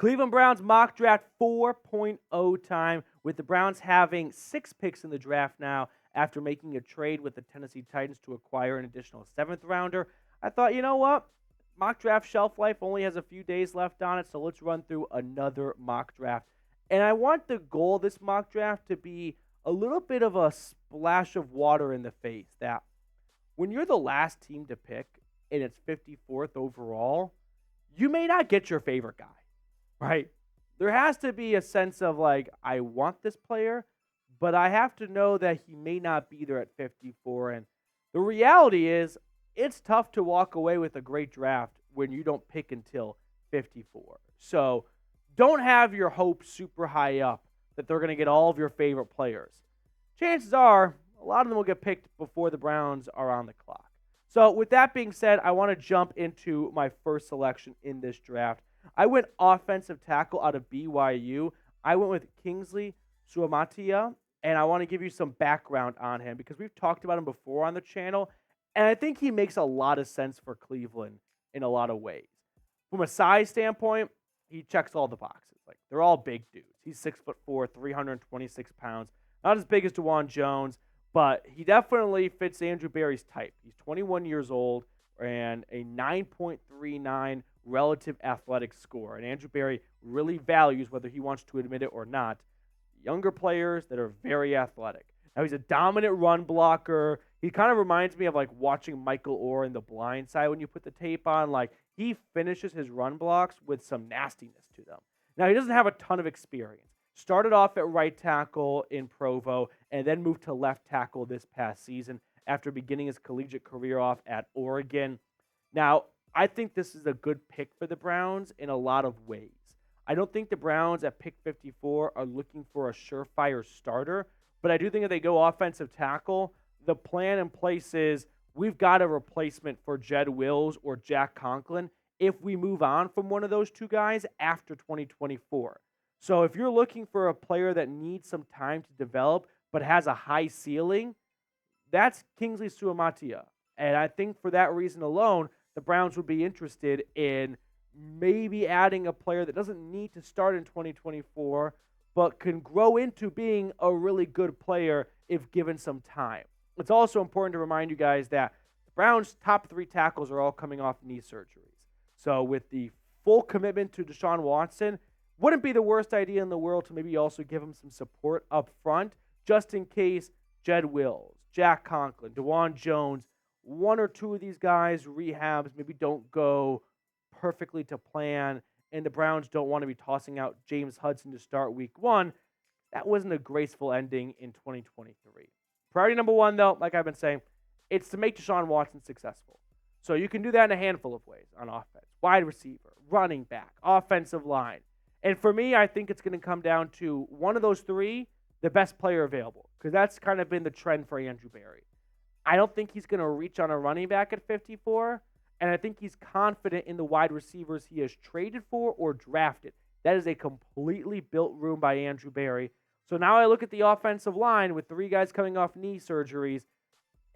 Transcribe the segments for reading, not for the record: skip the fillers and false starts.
Cleveland Browns mock draft 4.0 time, with the Browns having 6 picks in the draft now after making a trade with the Tennessee Titans to acquire an additional 7th rounder. I thought, you know what? Mock draft shelf life only has a few days left on it, so let's run through another mock draft. And I want the goal of this mock draft to be a little bit of a splash of water in the face that when you're the last team to pick and it's 54th overall, you may not get your favorite guy. Right? There has to be a sense of like, I want this player, but I have to know that he may not be there at 54. And the reality is, it's tough to walk away with a great draft when you don't pick until 54. So don't have your hopes super high up that they're going to get all of your favorite players. Chances are, a lot of them will get picked before the Browns are on the clock. So with that being said, I want to jump into my first selection in this draft. I went offensive tackle out of BYU. I went with Kingsley Suamataia, and I want to give you some background on him because we've talked about him before on the channel, and I think he makes a lot of sense for Cleveland in a lot of ways. From a size standpoint, he checks all the boxes. Like, they're all big dudes. He's 6'4", 326 pounds. Not as big as DeJuan Jones, but he definitely fits Andrew Berry's type. He's 21 years old and a 9.39 relative athletic score. And Andrew Berry really values, whether he wants to admit it or not, younger players that are very athletic. Now, he's a dominant run blocker. He kind of reminds me of like watching Michael Orr in The Blind Side when you put the tape on. Like, he finishes his run blocks with some nastiness to them. Now, he doesn't have a ton of experience. Started off at right tackle in Provo and then moved to left tackle this past season after beginning his collegiate career off at Oregon. Now, I think this is a good pick for the Browns in a lot of ways. I don't think the Browns at pick 54 are looking for a surefire starter, but I do think if they go offensive tackle, the plan in place is we've got a replacement for Jed Wills or Jack Conklin if we move on from one of those two guys after 2024. So if you're looking for a player that needs some time to develop but has a high ceiling, that's Kingsley Suamataia. And I think for that reason alone, the Browns would be interested in maybe adding a player that doesn't need to start in 2024, but can grow into being a really good player if given some time. It's also important to remind you guys that the Browns' top 3 tackles are all coming off knee surgeries. So with the full commitment to Deshaun Watson, wouldn't be the worst idea in the world to maybe also give him some support up front, just in case Jed Wills, Jack Conklin, DeJuan Jones, one or two of these guys rehabs maybe don't go perfectly to plan, and the Browns don't want to be tossing out James Hudson to start week 1. That wasn't a graceful ending in 2023. Priority number 1, though, like I've been saying, it's to make Deshaun Watson successful. So you can do that in a handful of ways on offense. Wide receiver, running back, offensive line. And for me, I think it's going to come down to one of those 3, the best player available, because that's kind of been the trend for Andrew Berry. I don't think he's going to reach on a running back at 54, and I think he's confident in the wide receivers he has traded for or drafted. That is a completely built room by Andrew Berry. So now I look at the offensive line with 3 guys coming off knee surgeries,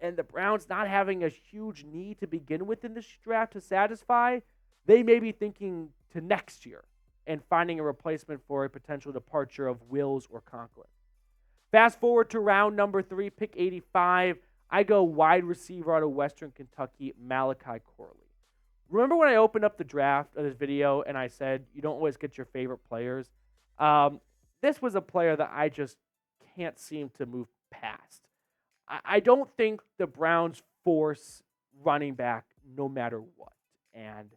and the Browns not having a huge need to begin with in this draft to satisfy. They may be thinking to next year and finding a replacement for a potential departure of Wills or Conklin. Fast forward to round number 3, pick 85. I go wide receiver out of Western Kentucky, Malachi Corley. Remember when I opened up the draft of this video and I said you don't always get your favorite players? This was a player that I just can't seem to move past. I don't think the Browns force running back no matter what. And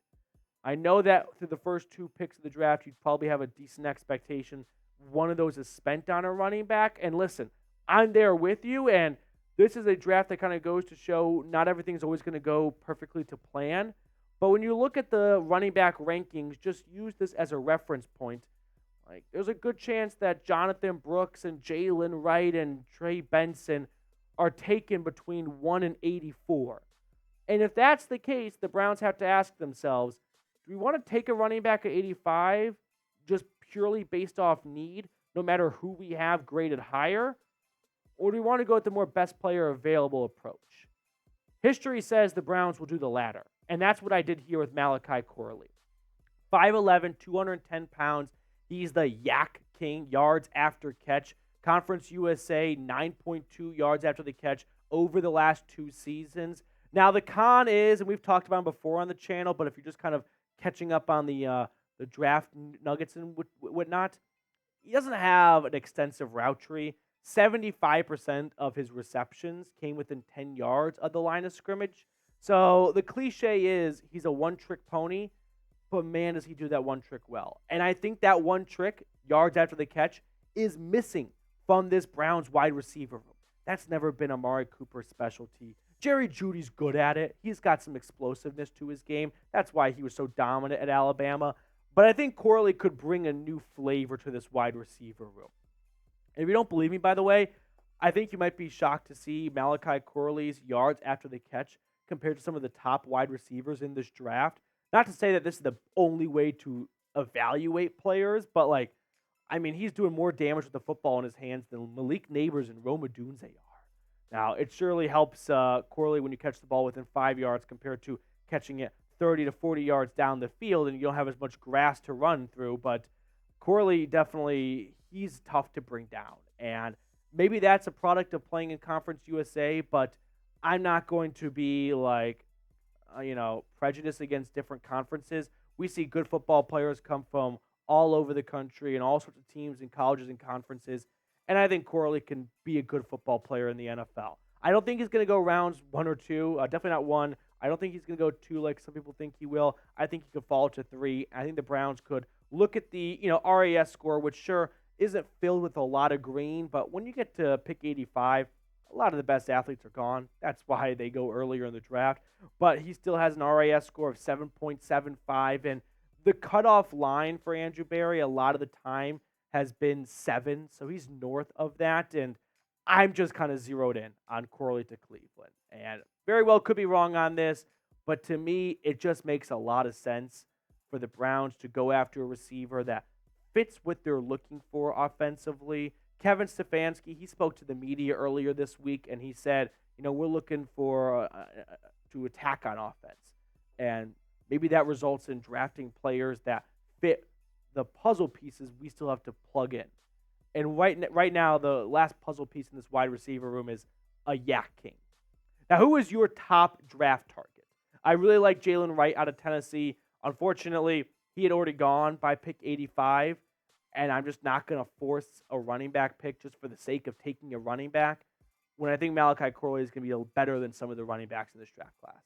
I know that through the first 2 picks of the draft, you'd probably have a decent expectation one of those is spent on a running back. And listen, I'm there with you, and this is a draft that kind of goes to show not everything's always going to go perfectly to plan. But when you look at the running back rankings, just use this as a reference point. Like, there's a good chance that Jonathan Brooks and Jalen Wright and Trey Benson are taken between 1 and 84. And if that's the case, the Browns have to ask themselves, do we want to take a running back at 85 just purely based off need, no matter who we have graded higher? Or do we want to go with the more best player available approach? History says the Browns will do the latter. And that's what I did here with Malachi Corley. 5'11", 210 pounds. He's the Yak King, yards after catch. Conference USA, 9.2 yards after the catch over the last 2 seasons. Now, the con is, and we've talked about him before on the channel, but if you're just kind of catching up on the draft nuggets and whatnot, he doesn't have an extensive route tree. 75% of his receptions came within 10 yards of the line of scrimmage. So the cliche is he's a one-trick pony, but man, does he do that one trick well. And I think that one trick, yards after the catch, is missing from this Browns wide receiver room. That's never been Amari Cooper's specialty. Jerry Jeudy's good at it. He's got some explosiveness to his game. That's why he was so dominant at Alabama. But I think Corley could bring a new flavor to this wide receiver room. And if you don't believe me, by the way, I think you might be shocked to see Malachi Corley's yards after the catch compared to some of the top wide receivers in this draft. Not to say that this is the only way to evaluate players, but he's doing more damage with the football in his hands than Malik Neighbors and Rome Odunze are. Now, it surely helps Corley when you catch the ball within 5 yards compared to catching it 30 to 40 yards down the field and you don't have as much grass to run through. But Corley definitely, he's tough to bring down. And maybe that's a product of playing in Conference USA, but I'm not going to be prejudiced against different conferences. We see good football players come from all over the country and all sorts of teams and colleges and conferences. And I think Corley can be a good football player in the NFL. I don't think he's going to go rounds 1 or 2. Definitely not 1. I don't think he's going to go 2 like some people think he will. I think he could fall to 3. I think the Browns could look at the RAS score, which sure isn't filled with a lot of green, but when you get to pick 85, a lot of the best athletes are gone. That's why they go earlier in the draft. But he still has an RAS score of 7.75, and the cutoff line for Andrew Berry a lot of the time has been 7, so he's north of that, and I'm just kind of zeroed in on Corley to Cleveland. And very well could be wrong on this, but to me, it just makes a lot of sense for the Browns to go after a receiver that fits what they're looking for offensively. Kevin Stefanski, he spoke to the media earlier this week, and he said, we're looking for to attack on offense. And maybe that results in drafting players that fit the puzzle pieces we still have to plug in. And right now, the last puzzle piece in this wide receiver room is a Yak King. Now, who is your top draft target? I really like Jalen Wright out of Tennessee. Unfortunately, he had already gone by pick 85, and I'm just not going to force a running back pick just for the sake of taking a running back when I think Malachi Corley is going to be better than some of the running backs in this draft class.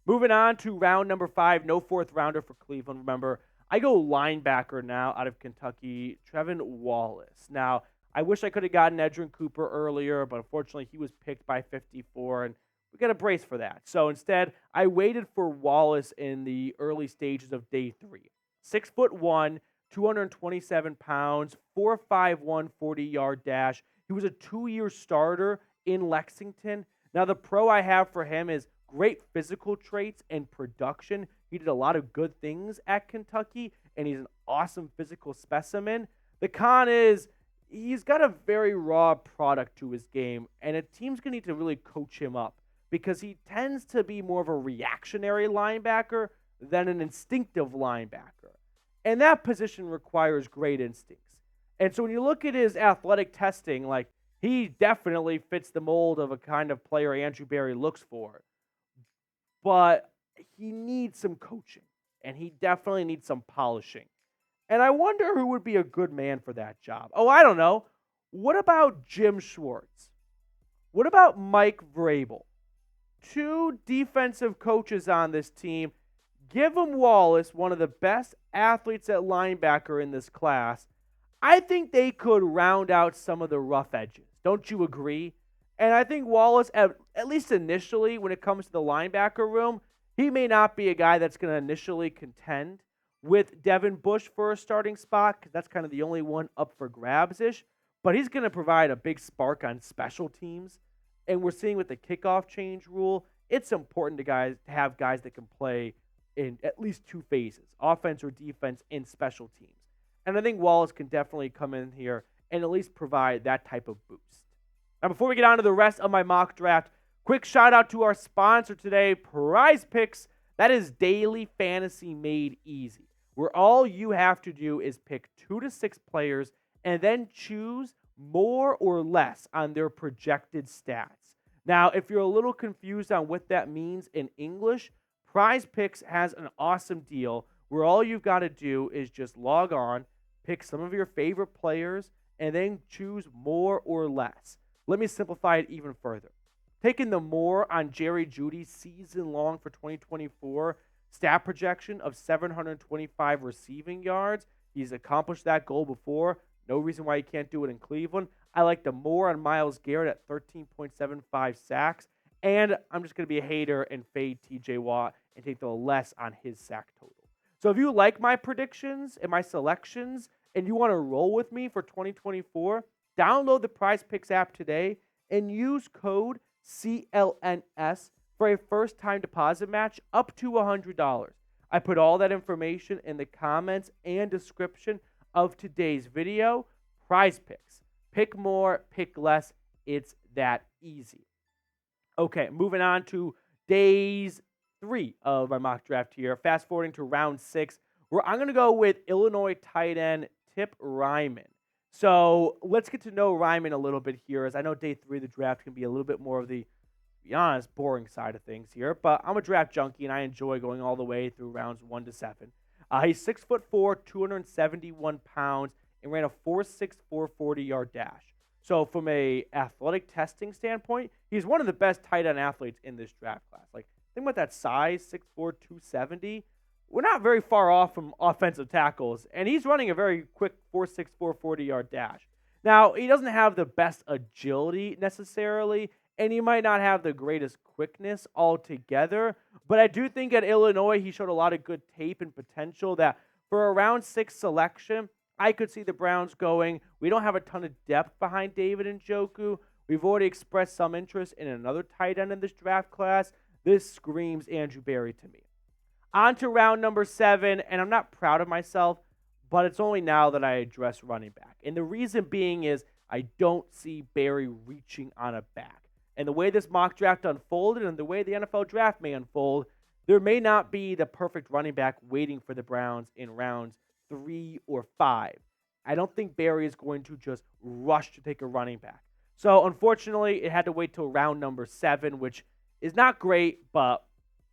Moving on to round number 5, no fourth rounder for Cleveland. Remember, I go linebacker now out of Kentucky, Trevin Wallace. Now, I wish I could have gotten Edgerrin Cooper earlier, but unfortunately he was picked by 54, and we got to brace for that. So instead, I waited for Wallace in the early stages of day 3. 6'1", 227 pounds, 4.51 40-yard dash. He was a 2-year starter in Lexington. Now, the pro I have for him is great physical traits and production. He did a lot of good things at Kentucky, and he's an awesome physical specimen. The con is he's got a very raw product to his game, and a team's going to need to really coach him up because he tends to be more of a reactionary linebacker than an instinctive linebacker. And that position requires great instincts. And so when you look at his athletic testing, he definitely fits the mold of a kind of player Andrew Berry looks for. But he needs some coaching, and he definitely needs some polishing. And I wonder who would be a good man for that job. Oh, I don't know. What about Jim Schwartz? What about Mike Vrabel? 2 defensive coaches on this team. Give them Wallace, one of the best athletes at linebacker in this class. I think they could round out some of the rough edges. Don't you agree? And I think Wallace, at least initially, when it comes to the linebacker room, he may not be a guy that's going to initially contend with Devin Bush for a starting spot because that's kind of the only one up for grabs-ish. But he's going to provide a big spark on special teams. And we're seeing with the kickoff change rule, it's important to have guys that can play in at least 2 phases, offense or defense in special teams. And I think Wallace can definitely come in here and at least provide that type of boost. Now, before we get on to the rest of my mock draft, quick shout out to our sponsor today, Prize Picks. That is daily fantasy made easy. where all you have to do is pick 2 to 6 players and then choose more or less on their projected stats. Now, if you're a little confused on what that means in English, Prize Picks has an awesome deal where all you've got to do is just log on, pick some of your favorite players, and then choose more or less. Let me simplify it even further. Taking the more on Jerry Jeudy's season long for 2024 stat projection of 725 receiving yards. He's accomplished that goal before. No reason why he can't do it in Cleveland. I like the more on Myles Garrett at 13.75 sacks. And I'm just going to be a hater and fade TJ Watt and take the less on his sack total. So if you like my predictions and my selections and you want to roll with me for 2024, download the Prize Picks app today and use code CLNS for a first-time deposit match up to $100. I put all that information in the comments and description of today's video. Prize Picks. Pick more, pick less. It's that easy. Okay, moving on to days 3 of my mock draft here. Fast forwarding to round 6, where I'm going to go with Illinois tight end Tip Ryman. So let's get to know Ryman a little bit here, as I know day 3 of the draft can be a little bit more of the, to be honest, boring side of things here. But I'm a draft junkie, and I enjoy going all the way through rounds 1 to 7. He's 6'4", 271 pounds, and ran a 4.6 440-yard dash. So from a athletic testing standpoint, he's one of the best tight end athletes in this draft class. Like, think about that size, 6'4", 270. We're not very far off from offensive tackles, and he's running a very quick 4.6 440-yard dash. Now, he doesn't have the best agility necessarily, and he might not have the greatest quickness altogether, but I do think at Illinois he showed a lot of good tape and potential that for a round 6 selection, I could see the Browns going. We don't have a ton of depth behind David Njoku. We've already expressed some interest in another tight end in this draft class. This screams Andrew Berry to me. On to round number 7, and I'm not proud of myself, but it's only now that I address running back. And the reason being is I don't see Berry reaching on a back. And the way this mock draft unfolded and the way the NFL draft may unfold, there may not be the perfect running back waiting for the Browns in rounds 3 or 5. I don't think Berry is going to just rush to take a running back. So unfortunately, it had to wait till round number 7, which is not great, but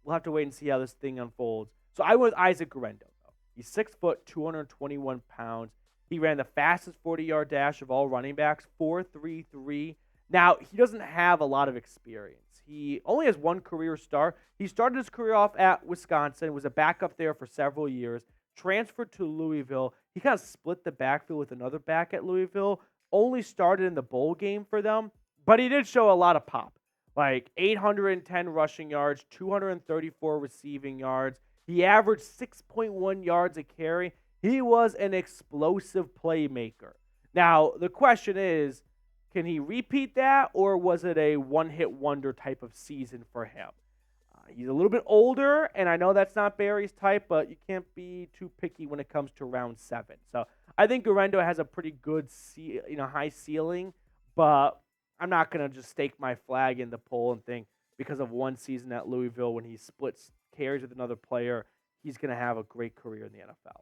we'll have to wait and see how this thing unfolds. So I went with Isaac Guerendo, though. He's 6 foot, 221 pounds. He ran the fastest 40-yard dash of all running backs, 4.33. Now, he doesn't have a lot of experience. He only has one career start. He started his career off at Wisconsin, was a backup there for several years, transferred to Louisville. He kind of split the backfield with another back at Louisville, only started in the bowl game for them, but he did show a lot of pop. Like 810 rushing yards, 234 receiving yards. He averaged 6.1 yards a carry. He was an explosive playmaker. Now, the question is, can he repeat that, or was it a one-hit wonder type of season for him? He's a little bit older, and I know that's not Berry's type, but you can't be too picky when it comes to round 7. So I think Guerendo has a pretty good, high ceiling, but I'm not going to just stake my flag in the poll and think because of one season at Louisville when he splits carries with another player, he's going to have a great career in the NFL.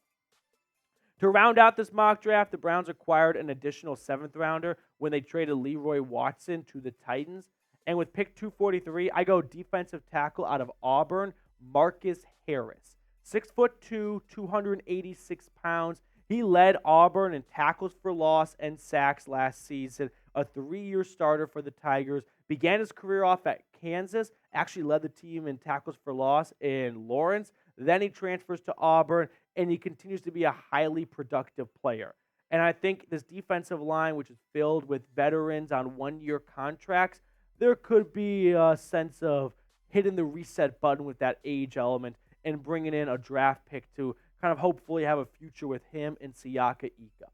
To round out this mock draft, the Browns acquired an additional 7th rounder when they traded Leroy Watson to the Titans. And with pick 243, I go defensive tackle out of Auburn, Marcus Harris. 6'2", 286 pounds. He led Auburn in tackles for loss and sacks last season. A 3-year starter for the Tigers. Began his career off at Kansas. Actually led the team in tackles for loss in Lawrence. Then he transfers to Auburn, and he continues to be a highly productive player. And I think this defensive line, which is filled with veterans on 1-year contracts, there could be a sense of hitting the reset button with that age element and bringing in a draft pick to kind of hopefully have a future with him and Siaka Ika.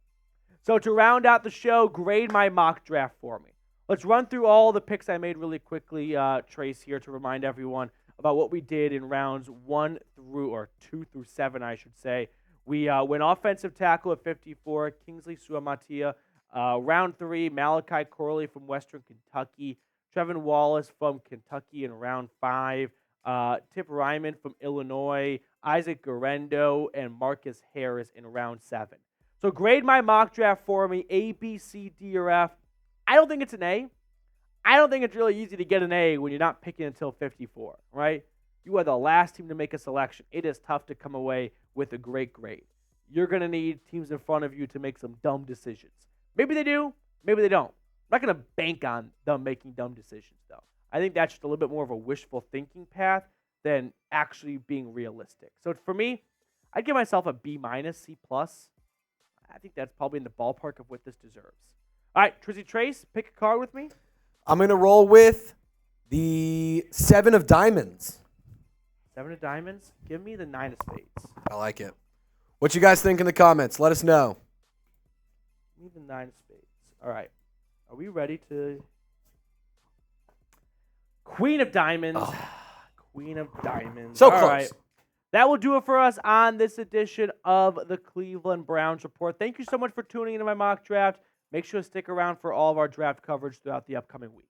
So to round out the show, grade my mock draft for me. Let's run through all the picks I made really quickly, Trace, here to remind everyone about what we did in rounds 2 through 7, I should say. We went offensive tackle at 54, Kingsley Suamataia. Round 3, Malachi Corley from Western Kentucky. Trevin Wallace from Kentucky in round 5. Tip Ryman from Illinois, Isaac Garendo, and Marcus Harris in round 7. So grade my mock draft for me, A, B, C, D, or F. I don't think it's an A. I don't think it's really easy to get an A when you're not picking until 54, right? You are the last team to make a selection. It is tough to come away with a great grade. You're going to need teams in front of you to make some dumb decisions. Maybe they do, maybe they don't. I'm not going to bank on them making dumb decisions, though. I think that's just a little bit more of a wishful thinking path than actually being realistic. So for me, I'd give myself a B-, C+. I think that's probably in the ballpark of what this deserves. All right, Trizzy Trace, pick a card with me. I'm going to roll with the 7 of diamonds. 7 of diamonds. Give me the 9 of spades. I like it. What you guys think in the comments? Let us know. Give me the 9 of spades. All right. Are we ready to... Queen of diamonds. Oh. Queen of diamonds. So All close. right. That will do it for us on this edition of the Cleveland Browns Report. Thank you so much for tuning into my mock draft. Make sure to stick around for all of our draft coverage throughout the upcoming week.